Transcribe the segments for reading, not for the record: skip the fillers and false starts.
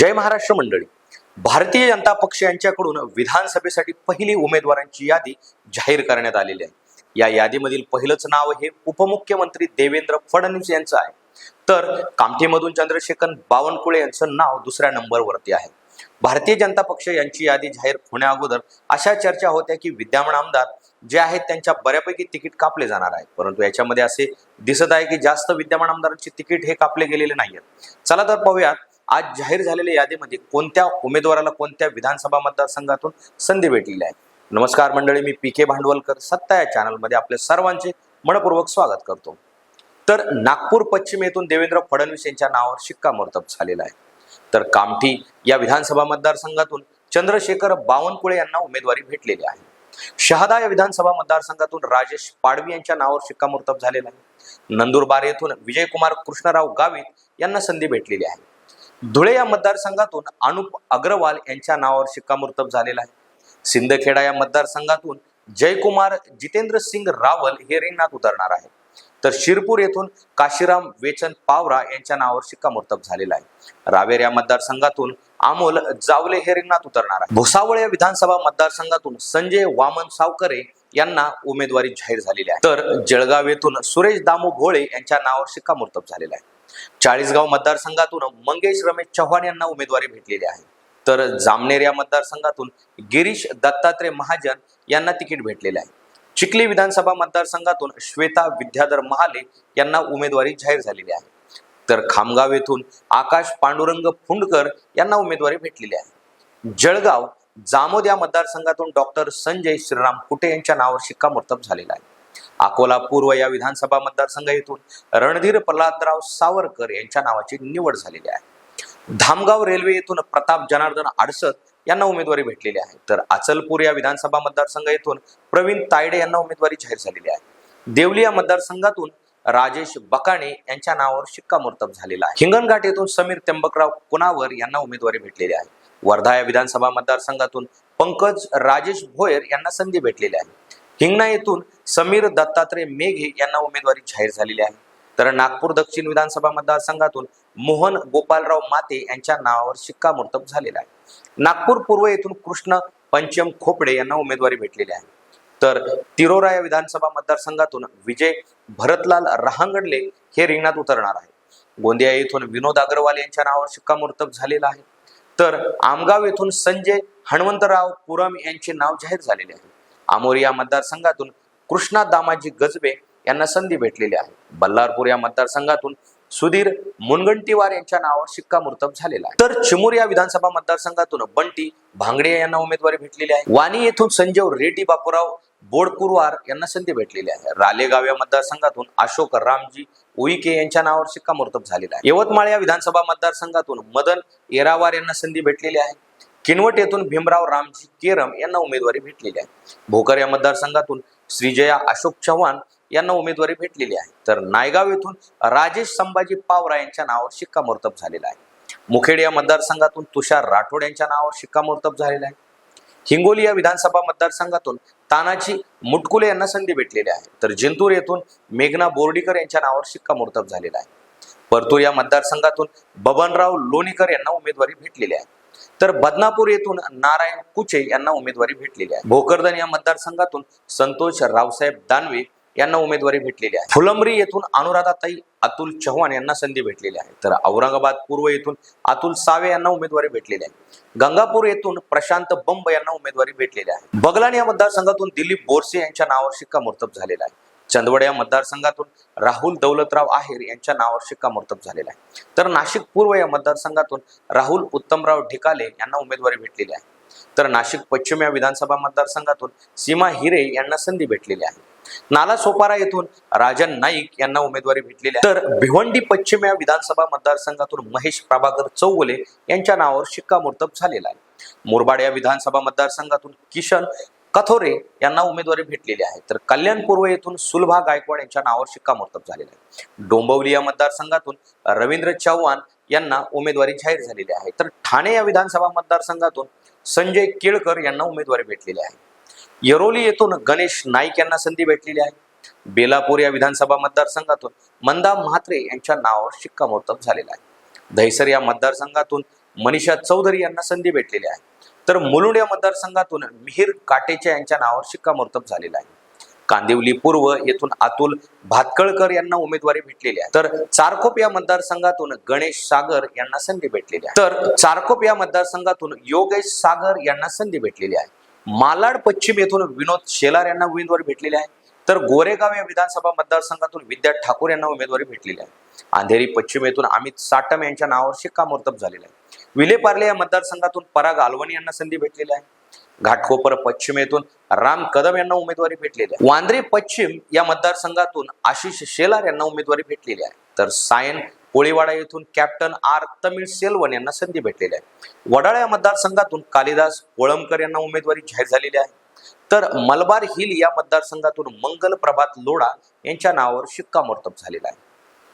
जय महाराष्ट्र मंडळी. भारतीय जनता पक्ष यांच्याकडून विधानसभेसाठी पहिली उमेदवारांची यादी जाहीर करण्यात आलेली आहे. या यादीमधील पहिलंच नाव हे उपमुख्यमंत्री देवेंद्र फडणवीस यांचं आहे. तर कामठीमधून चंद्रशेखर बावनकुळे यांचं नाव दुसऱ्या नंबरवरती आहे. भारतीय जनता पक्ष यांची यादी जाहीर होण्या अगोदर अशा चर्चा होत्या की विद्यमान आमदार जे आहेत त्यांच्या बऱ्यापैकी तिकीट कापले जाणार आहे, परंतु याच्यामध्ये असे दिसत आहे की जास्त विद्यमान आमदारांचे तिकीट हे कापले गेलेले नाहीये. चला तर पाहूयात आज जाहीर झालेल्या यादीमध्ये कोणत्या उमेदवाराला कोणत्या विधानसभा मतदारसंघातून संधी भेटलेली आहे. नमस्कार मंडळी, मी पी के भांडवलकर सत्ता या चॅनलमध्ये आपल्या सर्वांचे मनपूर्वक स्वागत करतो. तर नागपूर पश्चिम येथून देवेंद्र फडणवीस यांच्या नावावर शिक्कामोर्तब झालेला आहे. तर कामठी या विधानसभा मतदारसंघातून चंद्रशेखर बावनकुळे यांना उमेदवारी भेटलेली आहे. शहादा या विधानसभा मतदारसंघातून राजेश पाडवी यांच्या नावावर शिक्कामोर्तब झालेला आहे. नंदुरबार येथून विजयकुमार कृष्णराव गावित यांना संधी भेटलेली आहे. धुळे या मतदारसंघातून अनुप अग्रवाल यांच्या नावावर शिक्कामोर्तब झालेला आहे. सिंदखेडा या मतदारसंघातून जयकुमार जितेंद्र सिंग रावल हे रिंगणात उतरणार आहे. तर शिरपूर येथून काशीराम वेचन पावरा यांच्या नावावर शिक्कामोर्तब झालेला आहे. रावेर या मतदारसंघातून अमोल जावले हे रिंगणात उतरणार आहे. भुसावळ या विधानसभा मतदारसंघातून संजय वामन सावकरे यांना उमेदवारी जाहीर झालेली आहे. तर जळगाव येथून सुरेश दामू भोळे यांच्या नावावर शिक्कामोर्तब झालेला आहे. चाळीसगाव मतदारसंघातून मंगेश रमेश चव्हाण यांना उमेदवारी भेटलेली आहे. तर जामनेर या मतदारसंघातून गिरीश दत्तात्रय महाजन यांना तिकीट भेटलेले आहे. चिखली विधानसभा मतदारसंघातून श्वेता विद्याधर महाले यांना उमेदवारी जाहीर झालेली आहे. तर खामगाव येथून आकाश पांडुरंग फुंडकर यांना उमेदवारी भेटलेली आहे. जळगाव जामोद या मतदारसंघातून डॉक्टर संजय श्रीराम कुटे यांच्या नावावर शिक्कामोर्तब झालेला आहे. अकोला पूर्व या विधानसभा मतदारसंघ येथून रणधीर प्रल्हादराव सावरकर यांच्या नावाची निवड झालेली आहे. धामगाव रेल्वे येथून प्रताप जनार्दन आडसत यांना उमेदवारी भेटलेली आहे. तर अचलपूर या विधानसभा मतदारसंघ येथून प्रवीण तायडे यांना उमेदवारी जाहीर झालेली आहे. देवली या मतदारसंघातून राजेश बकाणे यांच्या नावावर शिक्कामोर्तब झालेला आहे. हिंगणघाट येथून समीर त्र्यंबकराव कुनावर यांना उमेदवारी भेटलेली आहे. वर्धा या विधानसभा मतदारसंघातून पंकज राजेश भोयर यांना संधी भेटलेली आहे. हिंगणा येथून समीर दत्तात्रय मेघे यांना उमेदवारी जाहीर झालेली आहे. तर नागपूर दक्षिण विधानसभा मतदारसंघातून मोहन गोपालराव माते यांच्या नावावर शिक्कामोर्तब झालेला आहे. नागपूर पूर्व येथून कृष्ण पंचम खोपडे यांना उमेदवारी भेटलेली आहे. तर तिरोरा या विधानसभा मतदारसंघातून विजय भरतलाल रहांगडले हे रिंगणात उतरणार आहे. गोंदिया येथून विनोद अग्रवाल यांच्या नावावर शिक्कामोर्तब झालेला आहे. तर आमगाव येथून संजय हणवंतराव पुरम यांचे नाव जाहीर झालेले आहे. आमोरी या मतदारसंघातून कृष्णा दामाजी गजबे यांना संधी भेटलेली आहे. बल्लारपूर या मतदारसंघातून सुधीर मुनगंटीवार यांच्या नावावर शिक्कामोर्तब झालेला आहे. तर चिमूर या विधानसभा मतदारसंघातून बंटी भांगडे यांना उमेदवारी भेटलेली आहे. वाणी येथून संजय रेड्डी बापूराव बोडकुरवार यांना संधी भेटलेली आहे. रालेगाव या मतदारसंघातून अशोक रामजी उईके यांच्या नावावर शिक्कामोर्तब झालेला आहे. यवतमाळ या विधानसभा मतदारसंघातून मदन येरावार यांना संधी भेटलेली आहे. किनवट येथून भीमराव रामजी केरम यांना उमेदवारी भेटलेली आहे. भोकर या मतदारसंघातून श्रीजया अशोक चव्हाण यांना उमेदवारी भेटलेली आहे. तर नायगाव येथून राजेश संभाजी पावरा यांच्या नावावर शिक्कामोर्तब झालेला आहे. मुखेड या मतदारसंघातून तुषार राठोड यांच्या नावावर शिक्कामोर्तब झालेला आहे. हिंगोली या विधानसभा मतदारसंघातून तानाजी मुटकुले यांना संधी भेटलेली आहे. तर जिंतूर येथून मेघना बोर्डीकर यांच्या नावावर शिक्कामोर्तब झालेला आहे. परतूर या मतदारसंघातून बबनराव लोणीकर यांना उमेदवारी भेटलेली आहे. तर बदनापूर येथून नारायण कुचे यांना उमेदवारी भेटलेली आहे. भोकरदन या मतदारसंघातून संतोष रावसाहेब दानवे यांना उमेदवारी भेटलेली आहे. फुलंब्री येथून अनुराधाताई अतुल चव्हाण यांना संधी भेटलेली आहे. तर औरंगाबाद पूर्व येथून अतुल सावे यांना उमेदवारी भेटलेली आहे. गंगापूर येथून प्रशांत बंब यांना उमेदवारी भेटलेली आहे. बगलान या मतदारसंघातून दिलीप बोरसे यांच्या नावावर शिक्कामोर्तब झालेला आहे. चंदवड या मतदारसंघातून राहुल दौलतराव आहेर यांच्या नावावर शिक्कामोर्तब झालेला आहे. तर नाशिक पूर्व या मतदारसंघातून राहुल उत्तमराव ढिकाले यांना उमेदवारी भेटलेली आहे. तर नाशिक पश्चिम या विधानसभा मतदारसंघातून सीमा हिरे यांना संधी भेटलेली आहे. नालासोपारा येथून राजन नाईक यांना उमेदवारी भेटलेली आहे. तर भिवंडी पश्चिम या विधानसभा मतदारसंघातून महेश प्रभाकर चौगुले यांच्या नावावर शिक्कामोर्तब झालेला आहे. मुरबाड या विधानसभा मतदारसंघातून किशन कथोरे यांना उमेदवारी भेटलेली आहे. तर कल्याण पूर्व येथून सुलभा गायकवाड यांच्या नावावर शिक्कामोर्तब झालेला आहे. डोंबिवली या मतदारसंघातून रवींद्र चव्हाण यांना उमेदवारी जाहीर झालेली आहे. तर ठाणे या विधानसभा मतदारसंघातून संजय केळकर यांना उमेदवारी भेटलेली आहे. येरोली येथून गणेश नाईक यांना संधी भेटलेली आहे. बेलापूर या विधानसभा मतदारसंघातून मंदा म्हात्रे यांच्या नावावर शिक्कामोर्तब झालेला आहे. दहिसर या मतदारसंघातून मनीषा चौधरी यांना संधी भेटलेली आहे. तर मुलुंड या मतदारसंघातून मिहीर काटेच्या यांच्या नावावर शिक्कामोर्तब झालेला आहे. कांदिवली पूर्व येथून अतुल भातकळकर यांना उमेदवारी भेटलेली आहे. तर चारकोप या मतदारसंघातून गणेश सागर यांना संधी भेटलेली आहे. तर चारकोप या मतदारसंघातून योगेश सागर यांना संधी भेटलेली आहे. मालाड पश्चिम येथून विनोद शेलार यांना उमेदवारी भेटलेली आहे. तर गोरेगाव या विधानसभा मतदारसंघातून विद्या ठाकूर यांना उमेदवारी भेटलेली आहे. अंधेरी पश्चिम येथून अमित साटम यांच्या नावावर शिक्कामोर्तब झालेला आहे. विलेपार्ले या मतदारसंघातून पराग आलवणी यांना संधी भेटलेली आहे. घाटकोपर पश्चिम येथून राम कदम यांना उमेदवारी भेटलेली आहे. वांद्रे पश्चिम या मतदारसंघातून आशिष शेलार यांना उमेदवारी भेटलेली आहे. तर सायन कोळीवाडा येथून कॅप्टन आर तमिळ सेल्वन यांना संधी भेटलेली आहे. वडाळा या मतदारसंघातून कालिदास कोळंबकर यांना उमेदवारी जाहीर झालेली आहे. तर मलबार हिल या मतदारसंघातून मंगल प्रभात लोढा यांच्या नावावर शिक्कामोर्तब झालेला आहे.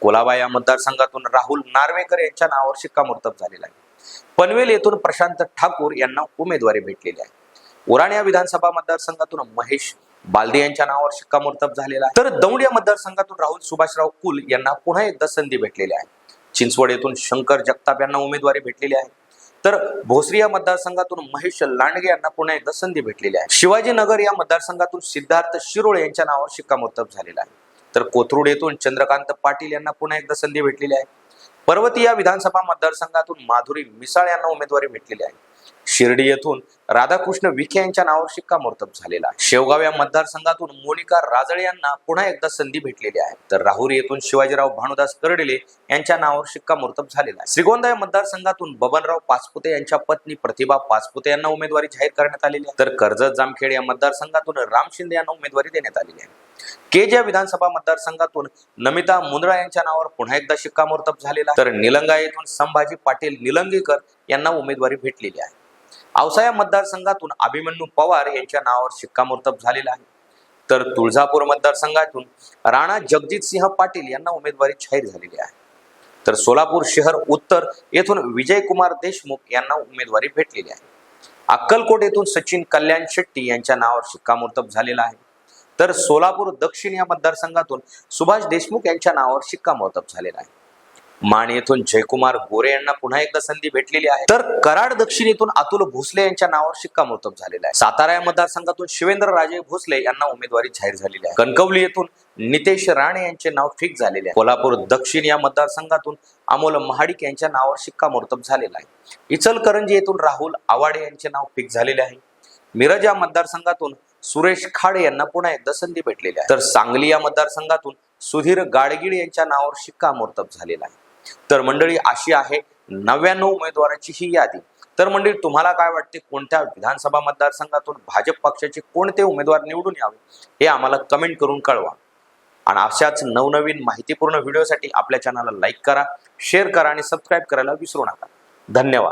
कोलाबा या मतदारसंघातून राहुल नार्वेकर यांच्या नावावर शिक्कामोर्तब झालेला आहे. पनवेल येथून प्रशांत ठाकूर यांना उमेदवारी भेटलेली आहे. उरण या विधानसभा मतदारसंघातून महेश बालदे यांच्या नावावर शिक्कामोर्तब झालेला आहे. तर दौंड या मतदारसंघातून राहुल सुभाषराव कुल यांना पुन्हा एकदा संधी भेटलेली आहे. चिंचवड येथून शंकर जगताप यांना उमेदवारी भेटलेली आहे. तर भोसरी या मतदारसंघातून महेश लांडगे यांना पुन्हा एकदा संधी भेटलेली आहे. शिवाजीनगर या मतदारसंघातून सिद्धार्थ शिरोळे यांच्या नावावर शिक्कामोर्तब झालेला आहे. तर कोथरूड येथून चंद्रकांत पाटील यांना पुन्हा एकदा संधी भेटलेली आहे. पर्वती या विधानसभा मतदारसंघातून माधुरी मिसाळ यांना उमेदवारी भेटलेली आहे. शिर्डी येथून राधाकृष्ण विखे यांच्या नावावर शिक्कामोर्तब झालेला आहे. शेवगाव या मतदारसंघातून मोनिका राजळे यांना पुन्हा एकदा संधी भेटलेली आहे. तर राहुरी येथून शिवाजीराव भानुदास कर्डिले यांच्या नावावर शिक्कामोर्तब झालेला आहे. श्रीगोंदा या मतदारसंघातून बबनराव पाचपुते यांच्या पत्नी प्रतिभा पाचपुते यांना उमेदवारी जाहीर करण्यात आलेली आहे. तर कर्जत जामखेड या मतदारसंघातून राम शिंदे यांना उमेदवारी देण्यात आलेली आहे. केज या विधानसभा मतदारसंघातून नमिता मुंद्रा यांच्या नावावर पुन्हा एकदा शिक्कामोर्तब झालेला आहे. तर निलंगा येथून संभाजी पाटील निलंगेकर यांना उमेदवारी भेटलेली आहे. औसा या मतदारसंघातून अभिमन्यू पवार यांच्या नावावर शिक्कामोर्तब झालेला आहे. तर तुळजापूर मतदारसंघातून राणा जगजितसिंह पाटील यांना उमेदवारी जाहीर झालेली आहे. तर सोलापूर शहर उत्तर येथून विजयकुमार देशमुख यांना उमेदवारी भेटलेली आहे. अक्कलकोट येथून सचिन कल्याण शेट्टी यांच्या नावावर शिक्कामोर्तब झालेला आहे. तर सोलापूर दक्षिण या मतदारसंघातून सुभाष देशमुख यांच्या नावावर शिक्कामोर्तब झालेला आहे. मान येथून जयकुमार गोरे यांना पुन्हा एकदा संधी भेटलेली आहे. तर कराड दक्षिण येथून अतुल भोसले यांच्या नावावर शिक्कामोर्तब झालेला आहे. सातारा या मतदारसंघातून शिवेंद्र राजे भोसले यांना उमेदवारी जाहीर झालेली आहे. कणकवली येथून नितेश राणे यांचे नाव फिक्स झालेले आहे. कोल्हापूर दक्षिण या मतदारसंघातून अमोल महाडिक यांच्या नावावर शिक्कामोर्तब झालेला आहे. इचलकरंजी येथून राहुल आवाडे यांचे नाव फिक्स झालेले आहे. मिरज या मतदारसंघातून सुरेश खाडे यांना पुन्हा एकदा संधी भेटलेली आहे. तर सांगली या मतदारसंघातून सुधीर गाडगीळ यांच्या नावावर शिक्कामोर्तब झालेला आहे. तर मंडळी अशी आहे 99 उमेदवारांची ही यादी. तर मंडळी तुम्हाला काय वाटते, कोणत्या विधानसभा मतदारसंघातून भाजप पक्षाचे कोणते उमेदवार निवडून यावे हे आम्हाला कमेंट करून कळवा. आणि अशाच नवनवीन माहितीपूर्ण व्हिडिओसाठी आपल्या चॅनलला लाईक करा, शेअर करा आणि सबस्क्राईब करायला विसरू नका. धन्यवाद.